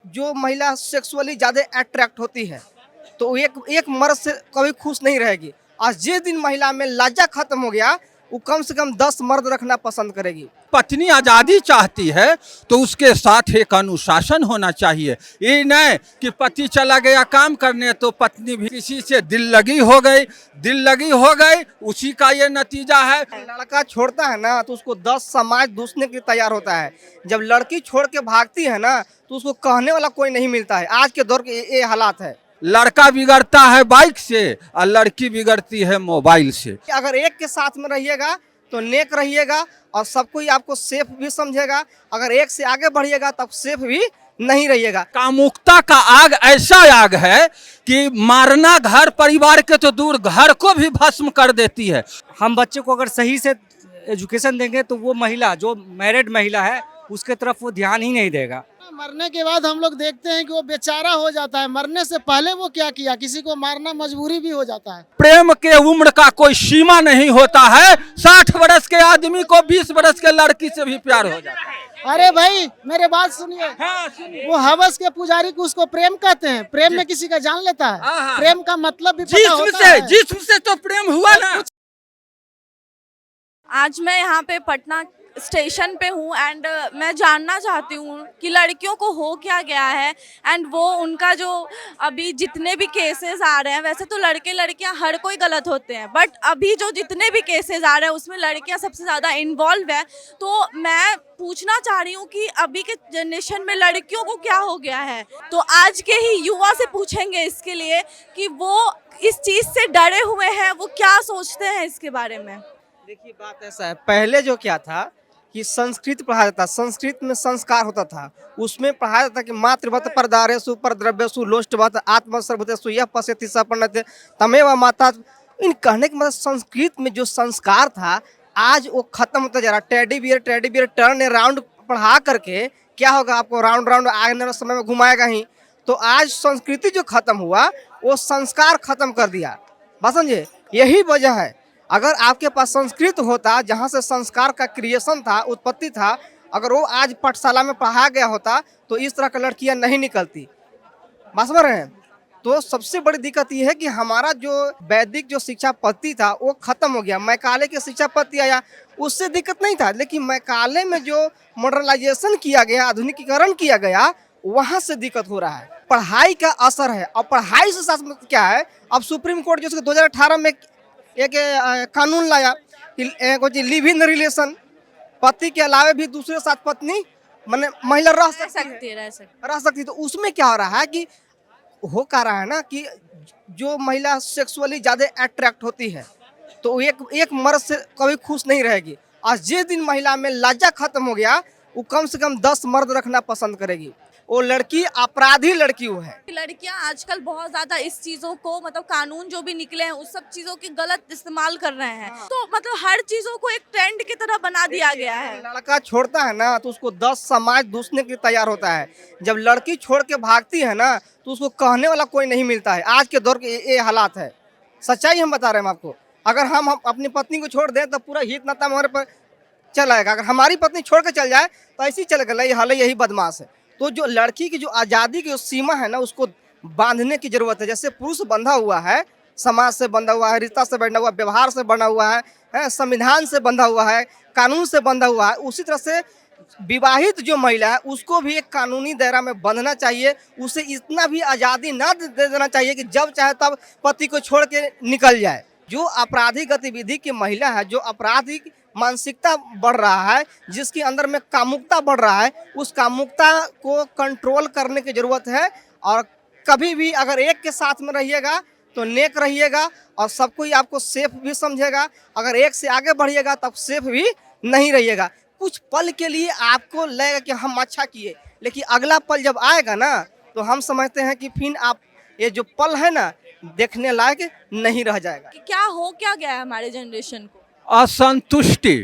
जो महिला सेक्सुअली ज़्यादा अट्रैक्ट होती है तो एक एक मर्द से कभी खुश नहीं रहेगी। आज जिस दिन महिला में लज्जा खत्म हो गया, वो कम से कम 10 मर्द रखना पसंद करेगी। पत्नी आज़ादी चाहती है तो उसके साथ एक अनुशासन होना चाहिए। ये नहीं कि पति चला गया काम करने तो पत्नी भी किसी से दिल लगी हो गई, उसी का ये नतीजा है। लड़का छोड़ता है ना तो उसको 10 समाज दूसने के लिए तैयार होता है। जब लड़की छोड़ के भागती है ना तो उसको कहने वाला कोई नहीं मिलता है। आज के दौर के ये हालात है। लड़का बिगड़ता है बाइक से और लड़की बिगड़ती है मोबाइल से। अगर एक के साथ में रहिएगा तो नेक रहिएगा और सब कोई आपको सेफ भी समझेगा। अगर एक से आगे बढ़िएगा तब सेफ भी नहीं रहिएगा। कामुकता का आग ऐसा आग है कि मारना घर परिवार के तो दूर, घर को भी भस्म कर देती है। हम बच्चे को अगर सही से एजुकेशन देंगे तो वो महिला जो मैरिड महिला है उसके तरफ वो ध्यान ही नहीं देगा। मरने के बाद हम लोग देखते हैं कि वो बेचारा हो जाता है। मरने से पहले वो क्या किया, किसी को मारना मजबूरी भी हो जाता है। प्रेम के उम्र का कोई सीमा नहीं होता है। 60 वर्ष के आदमी को 20 वर्ष के लड़की से भी प्यार हो जाता है। अरे भाई मेरे बात सुनिए। हाँ, वो हवस के पुजारी को उसको प्रेम कहते हैं। प्रेम में किसी का जान लेता है। हाँ। प्रेम का मतलब भी पता होता है। जिस्म से तो प्रेम हुआ ना। आज मैं यहाँ पे पटना स्टेशन पे हूँ एंड मैं जानना चाहती हूँ कि लड़कियों को हो क्या गया है एंड वो उनका जो अभी जितने भी केसेस आ रहे हैं, वैसे तो लड़के लड़कियाँ हर कोई गलत होते हैं बट अभी जो जितने भी केसेस आ रहे हैं उसमें लड़कियाँ सबसे ज़्यादा इन्वॉल्व है। तो मैं पूछना चाह रही हूँ कि अभी के जनरेशन में लड़कियों को क्या हो गया है। तो आज के ही युवा से पूछेंगे इसके लिए कि वो इस चीज़ से डरे हुए हैं, वो क्या सोचते हैं इसके बारे में। देखिए बात ऐसा है, पहले जो क्या था कि संस्कृत पढ़ाया जाता, संस्कृत में संस्कार होता था। उसमें पढ़ाया जाता कि मातृवत परदारेषु परद्रव्येषु लोष्टवत आत्मसर्वभूतेषु यः पश्यति स पण्यते तमेव माता। इन कहने के मतलब संस्कृत में जो संस्कार था आज वो खत्म होता जा रहा। टेडी बियर टर्न राउंड पढ़ा करके क्या होगा, आपको राउंड राउंड आने वाले समय में घुमाएगा ही। तो आज संस्कृति जो खत्म हुआ वो संस्कार खत्म कर दिया। बस समझे, यही वजह है। अगर आपके पास संस्कृत होता जहाँ से संस्कार का क्रिएशन था, उत्पत्ति था, अगर वो आज पाठशाला में पढ़ाया गया होता तो इस तरह की लड़कियाँ नहीं निकलती। बात समझ रहे हैं। तो सबसे बड़ी दिक्कत ये है कि हमारा जो वैदिक जो शिक्षा पद्धति था वो खत्म हो गया। मैकाले की शिक्षा पद्धति आया, उससे दिक्कत नहीं था, लेकिन मैकाले में जो मॉडर्नाइजेशन किया गया, आधुनिकीकरण किया गया, वहाँ से दिक्कत हो रहा है। पढ़ाई का असर है और पढ़ाई से साथ में क्या है, अब सुप्रीम कोर्ट जो 2018 में एक कानून लाया कि लिव इन रिलेशन, पति के अलावा भी दूसरे साथ पत्नी माने महिला रह सकती। तो उसमें क्या हो रहा है कि हो क्या रहा है ना कि जो महिला सेक्सुअली ज़्यादा अट्रैक्ट होती है तो एक मर्द से कभी खुश नहीं रहेगी। आज जिस दिन महिला में लज्जा खत्म हो गया, वो कम से कम 10 मर्द रखना पसंद करेगी। वो लड़की अपराधी लड़की वो है। लड़कियां आजकल बहुत ज्यादा इस चीजों को मतलब कानून जो भी निकले हैं उस सब चीजों की गलत इस्तेमाल कर रहे हैं। तो मतलब हर चीजों को एक ट्रेंड की तरह बना दिया गया है। लड़का छोड़ता है ना तो उसको 10 समाज दूसने के लिए तैयार होता है। जब लड़की छोड़ के भागती है ना तो उसको कहने वाला कोई नहीं मिलता है। आज के दौर के ये हालात है। सच्चाई हम बता रहे हैं आपको। अगर हम अपनी पत्नी को छोड़ दें तो पूरा हित नाता हमारे पर चल आएगा। अगर हमारी पत्नी छोड़ के चल जाए तो ऐसे ही चलेगा। हाल यही बदमाश है। तो जो लड़की की जो आज़ादी की सीमा है ना उसको बांधने की जरूरत है। जैसे पुरुष बंधा हुआ है, समाज से बंधा हुआ है, रिश्ता से बंधा हुआ है, व्यवहार से बंधा हुआ है, संविधान से बंधा हुआ है, कानून से बंधा हुआ है, उसी तरह से विवाहित जो महिला है उसको भी एक कानूनी दायरा में बंधना चाहिए। उसे इतना भी आज़ादी ना दे देना चाहिए कि जब चाहे तब पति को छोड़ के निकल जाए। जो आपराधिक गतिविधि की महिला है, जो आपराधिक मानसिकता बढ़ रहा है, जिसके अंदर में कामुकता बढ़ रहा है, उस कामुकता को कंट्रोल करने की ज़रूरत है। और कभी भी अगर एक के साथ में रहिएगा तो नेक रहिएगा और सब कोई आपको सेफ भी समझेगा। अगर एक से आगे बढ़िएगा तब सेफ भी नहीं रहिएगा। कुछ पल के लिए आपको लगेगा कि हम अच्छा किए, लेकिन अगला पल जब आएगा ना तो हम समझते हैं कि फिर आप ये जो पल है ना देखने लायक नहीं रह जाएगा। क्या हो क्या गया है हमारे जनरेशन को। असंतुष्टि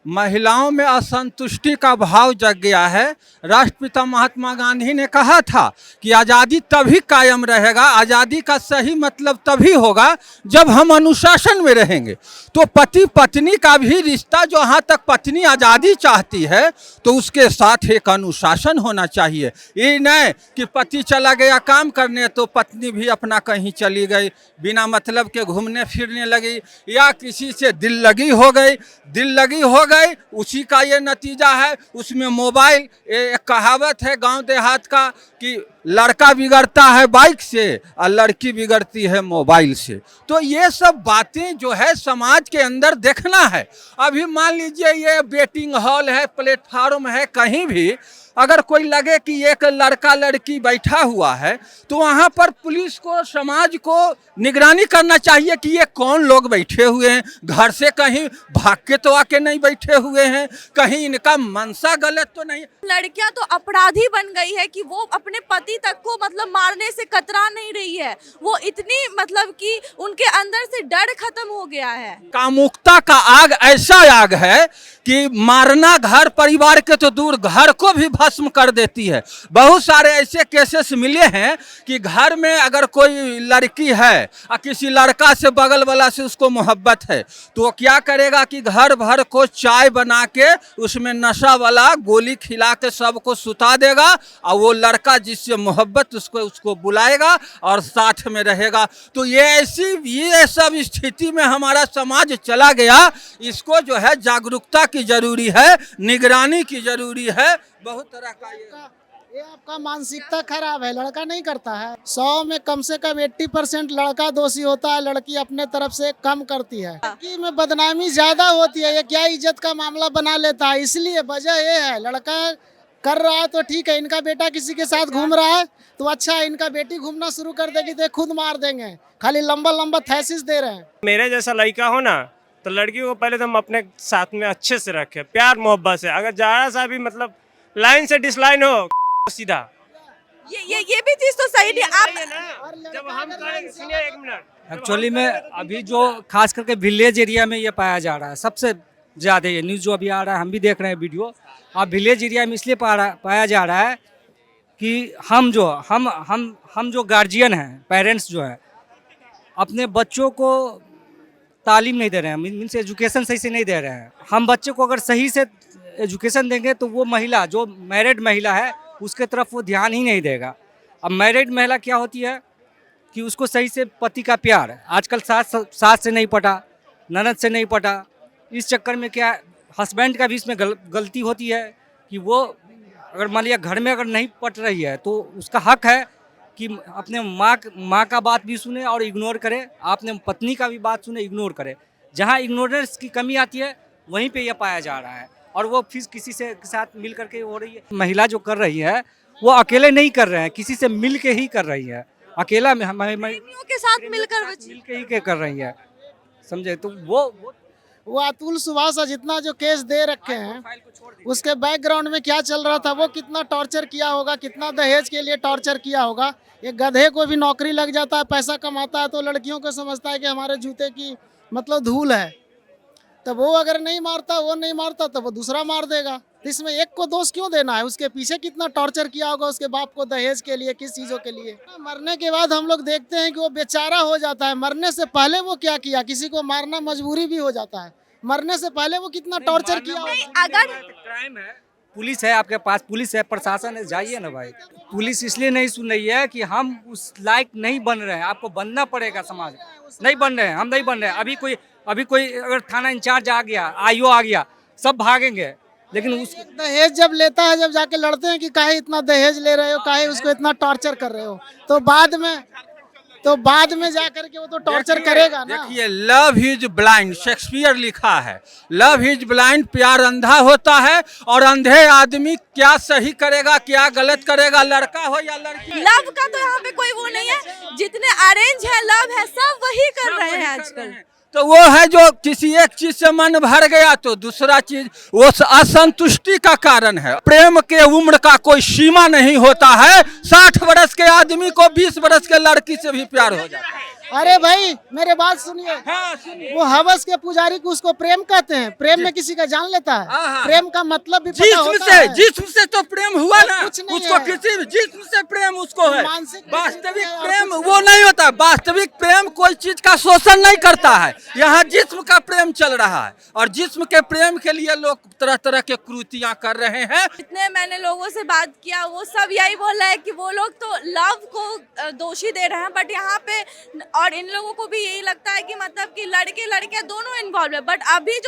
महिलाओं में असंतुष्टि का भाव जग गया है। राष्ट्रपिता महात्मा गांधी ने कहा था कि आज़ादी तभी कायम रहेगा, आज़ादी का सही मतलब तभी होगा जब हम अनुशासन में रहेंगे। तो पति पत्नी का भी रिश्ता, जहाँ तक पत्नी आज़ादी चाहती है तो उसके साथ एक अनुशासन होना चाहिए। ये नहीं कि पति चला गया काम करने तो पत्नी भी अपना कहीं चली गई, बिना मतलब के घूमने फिरने लगी, या किसी से दिल लगी हो गई, उसी का ये नतीजा है। उसमें मोबाइल, एक कहावत है गांव देहात का कि लड़का बिगड़ता है बाइक से और लड़की बिगड़ती है मोबाइल से। तो ये सब बातें जो है समाज के अंदर देखना है। अभी मान लीजिए ये बेटिंग हॉल है, प्लेटफार्म है, कहीं भी अगर कोई लगे कि एक लड़का लड़की बैठा हुआ है तो वहाँ पर पुलिस को, समाज को निगरानी करना चाहिए कि ये कौन लोग बैठे हुए हैं, घर से कहीं भाग के तो आके नहीं बैठे हुए हैं, कहीं इनका मनसा गलत तो नहीं। लड़कियां तो अपराधी बन गई है कि वो अपने पति तक को मतलब मारने से कतरा नहीं रही है। वो इतनी मतलब कि उनके अंदर से डर खत्म हो गया है। कामुकता का आग ऐसा आग है कि मारना घर परिवार के तो दूर, घर को भी भस्म कर देती है। बहुत सारे ऐसे केसेस मिले हैं कि घर में अगर कोई लड़की है और किसी लड़का से, बगल वाला से उसको मोहब्बत है तो वो क्या करेगा कि घर भर को चाय बना के उसमें नशा वाला गोली खिला के सबको सुता देगा और वो लड़का जिससे मोहब्बत उसको बुलाएगा और साथ में रहेगा। तो ये सब स्थिति में हमारा समाज चला गया। इसको जो है जागरूकता की जरूरी है, निगरानी की जरूरी है। बहुत तरह का ये आपका मानसिकता खराब है। लड़का नहीं करता है, 100 में कम से कम 80% लड़का दोषी होता है, लड़की अपने तरफ से कम करती है। लड़की में बदनामी ज्यादा होती है, ये क्या इज्जत का मामला बना लेता है। इसलिए वजह ये है, लड़का कर रहा है तो ठीक है, इनका बेटा किसी के साथ घूम रहा है तो अच्छा है, इनका बेटी घूमना शुरू कर देगी तो खुद मार देंगे, खाली लंबा लंबा थैसिस दे रहे हैं। मेरे जैसा लड़का हो ना तो लड़की को पहले तो हम अपने साथ में अच्छे से रखें, प्यार मोहब्बत से। अगर जरा सा भी मतलब लाइन से डिसलाइन हो सीधा, ये भी चीज तो सही नहीं। आप जब हम सुनिए एक मिनट, एक्चुअली में अभी जो खास करके विलेज एरिया में ये पाया जा रहा है सबसे ज़्यादा। ये न्यूज़ जो अभी आ रहा है, हम भी देख रहे हैं वीडियो। अब विलेज एरिया में इसलिए पाया जा रहा है कि हम जो गार्जियन हैं, पेरेंट्स जो है, अपने बच्चों को तालीम नहीं दे रहे हैं, मीन्स एजुकेशन सही से नहीं दे रहे हैं। हम बच्चे को अगर सही से एजुकेशन देंगे तो वो महिला, जो मैरिड महिला है, उसके तरफ वो ध्यान ही नहीं देगा। अब मैरिड महिला क्या होती है कि उसको सही से पति का प्यार, आजकल सास से नहीं पटा, ननद से नहीं पटा, इस चक्कर में क्या हस्बैंड का भी इसमें गलती होती है कि वो अगर मान लिया घर में अगर नहीं पट रही है तो उसका हक है कि अपने माँ का बात भी सुने और इग्नोर करे, अपने पत्नी का भी बात सुने, इग्नोर करे। जहाँ इग्नोरेंस की कमी आती है वहीं पे यह पाया जा रहा है, और वो फिर किसी से के साथ मिल करके हो रही है। महिला जो कर रही है वो अकेले नहीं कर रहे हैं, किसी से मिल के ही कर रही है, अकेला में के साथ मिलकर मिल के ही कर रही है, समझे। तो वो अतुल सुभाष जितना जो केस दे रखे हैं, उसके बैकग्राउंड में क्या चल रहा था, वो कितना टॉर्चर किया होगा, कितना दहेज के लिए टॉर्चर किया होगा। एक गधे को भी नौकरी लग जाता है, पैसा कमाता है, तो लड़कियों को समझता है कि हमारे जूते की मतलब धूल है, तब वो अगर नहीं मारता, वो नहीं मारता, तब वो दूसरा मार देगा। तो इसमें एक को दोष क्यों देना है? उसके पीछे कितना टॉर्चर किया होगा उसके बाप को दहेज के लिए, किस चीज़ों के लिए। मरने के बाद हम लोग देखते हैं कि वो बेचारा हो जाता है। मरने से पहले वो क्या किया, किसी को मारना मजबूरी भी हो जाता है। मरने से पहले वो कितना टॉर्चर किया होगा। अगर क्राइम है, पुलिस है आपके पास, पुलिस है, प्रशासन है, जाइए ना भाई। पुलिस इसलिए नहीं सुन रही है कि हम उस लायक नहीं बन रहे हैं, आपको बनना पड़ेगा। समाज नहीं बन रहे हैं, हम नहीं बन रहे हैं। अभी कोई अगर थाना इंचार्ज आ गया, आईओ आ गया, सब भागेंगे। लेकिन उस दहेज जब लेता है, जब जाके लड़ते हैं कि काहे इतना दहेज ले रहे हो, काहे उसको इतना टॉर्चर कर रहे हो, तो बाद में जाकर के वो तो टॉर्चर करेगा ना। देखिए, लव इज ब्लाइंड, शेक्सपियर लिखा है, लव इज ब्लाइंड, प्यार अंधा होता है। और अंधे आदमी क्या सही करेगा, क्या गलत करेगा, लड़का हो या लड़की। लव का तो यहाँ पे कोई वो नहीं है, जितने अरेंज है लव है सब वही कर रहे हैं आजकल। तो वो है जो किसी एक चीज से मन भर गया तो दूसरा चीज वो असंतुष्टि का कारण है। प्रेम के उम्र का कोई सीमा नहीं होता है। 60 वर्ष के आदमी को 20 वर्ष के लड़की से भी प्यार हो जाता है। अरे भाई मेरे बात सुनिए, हाँ सुनिए। वो हवस के पुजारी को उसको प्रेम कहते हैं, प्रेम में किसी का जान लेता है, हाँ। प्रेम का मतलब भी पता होता है। जिस्म से तो प्रेम हुआ ना, कुछ नहीं उसको है। किसी भी जिस्म से प्रेम उसको है। मानसिक वास्तविक और प्रेम कुछ वो नहीं होता। वास्तविक प्रेम कोई चीज का शोषण नहीं करता है। यहाँ जिस्म का प्रेम चल रहा है और जिस्म के प्रेम के लिए लोग तरह तरह के कृतियां कर रहे हैं। जितने मैंने लोगों से बात किया वो सब यही बोल रहे हैं कि वो लोग तो लव को दोषी दे रहे हैं, बट यहाँ पे और इन लोगों को भी यही लगता है कि मतलब कि लड़के लड़कियां दोनों इन्वॉल्व है, बट अभी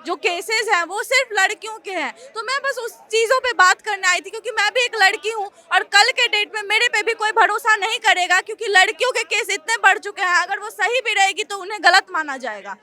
जो केसेस हैं वो सिर्फ लड़कियों के हैं। तो मैं बस उस चीज़ों पे बात करने आई थी, क्योंकि मैं भी एक लड़की हूँ और कल के डेट में मेरे पे भी कोई भरोसा नहीं करेगा, क्योंकि लड़कियों के केस इतने बढ़ चुके हैं, अगर वो सही भी रहेगी तो उन्हें गलत माना जाएगा।